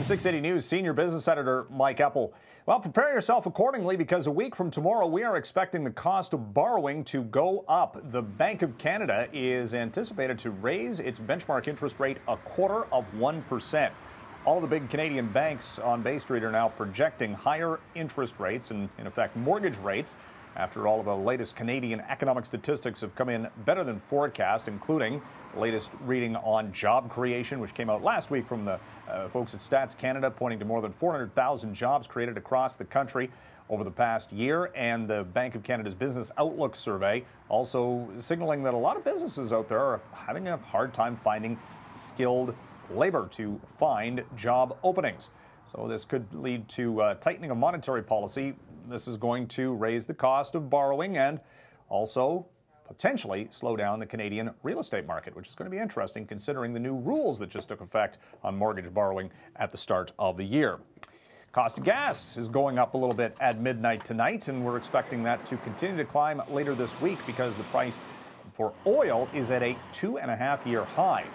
I'm 680 News Senior Business Editor Mike Eppel. Well, prepare yourself accordingly because a week from tomorrow, we are expecting the cost of borrowing to go up. The Bank of Canada is anticipated to raise its benchmark interest rate 0.25%. All the big Canadian banks on Bay Street are now projecting higher interest rates and, in effect, mortgage rates after all of the latest Canadian economic statistics have come in better than forecast, including the latest reading on job creation, which came out last week from the folks at Stats Canada, pointing to more than 400,000 jobs created across the country over the past year. And the Bank of Canada's Business Outlook survey also signaling that a lot of businesses out there are having a hard time finding skilled labor to find job openings. So this could lead to tightening of monetary policy. This is going to raise the cost of borrowing and also potentially slow down the Canadian real estate market, which is going to be interesting considering the new rules that just took effect on mortgage borrowing at the start of the year. Cost of gas is going up a little bit at midnight tonight, and we're expecting that to continue to climb later this week because the price for oil is at a 2.5-year high.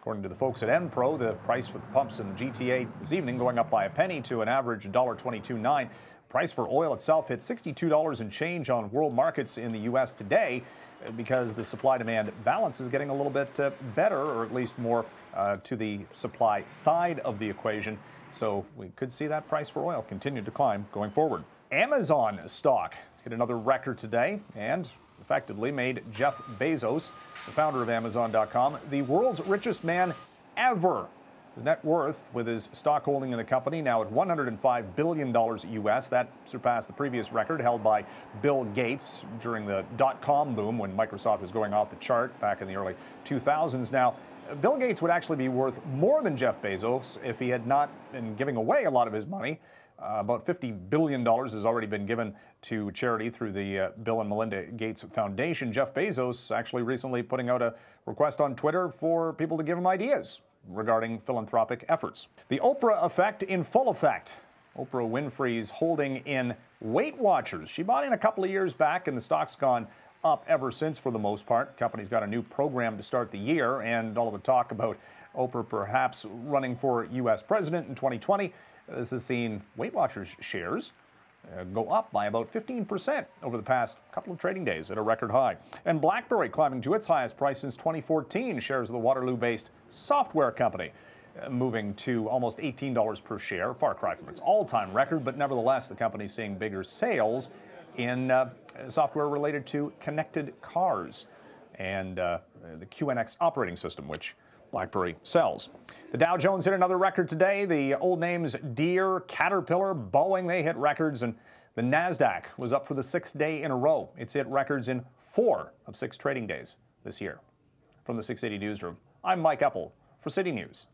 According to the folks at Enpro, the price for the pumps in the GTA this evening going up by a penny to an average $1.22.9. Price for oil itself hit $62 and change on world markets in the U.S. today because the supply-demand balance is getting a little bit better, or at least more to the supply side of the equation. So we could see that price for oil continue to climb going forward. Amazon stock hit another record today and effectively made Jeff Bezos, the founder of Amazon.com, the world's richest man ever. His net worth, with his stock holding in the company now at $105 billion U.S. That surpassed the previous record held by Bill Gates during the dot-com boom when Microsoft was going off the chart back in the early 2000s. Now, Bill Gates would actually be worth more than Jeff Bezos if he had not been giving away a lot of his money. About $50 billion has already been given to charity through the Bill and Melinda Gates Foundation. Jeff Bezos actually recently putting out a request on Twitter for people to give him ideas regarding philanthropic efforts. The Oprah Effect in full effect. Oprah Winfrey's holding in Weight Watchers. She bought in a couple of years back, and the stock's gone up ever since for the most part. The company's got a new program to start the year, and all of the talk about Oprah perhaps running for U.S. president in 2020. This has seen Weight Watchers shares go up by about 15% over the past couple of trading days at a record high. And BlackBerry climbing to its highest price since 2014. Shares of the Waterloo-based software company moving to almost $18 per share, far cry from its all-time record, but nevertheless the company's seeing bigger sales in software related to connected cars and the QNX operating system, which BlackBerry sells. The Dow Jones hit another record today. The old names Deere, Caterpillar, Boeing, they hit records, and the NASDAQ was up for the 6th day in a row. It's hit records in 4 of 6 trading days this year. From the 680 Newsroom, I'm Mike Eppel for City News.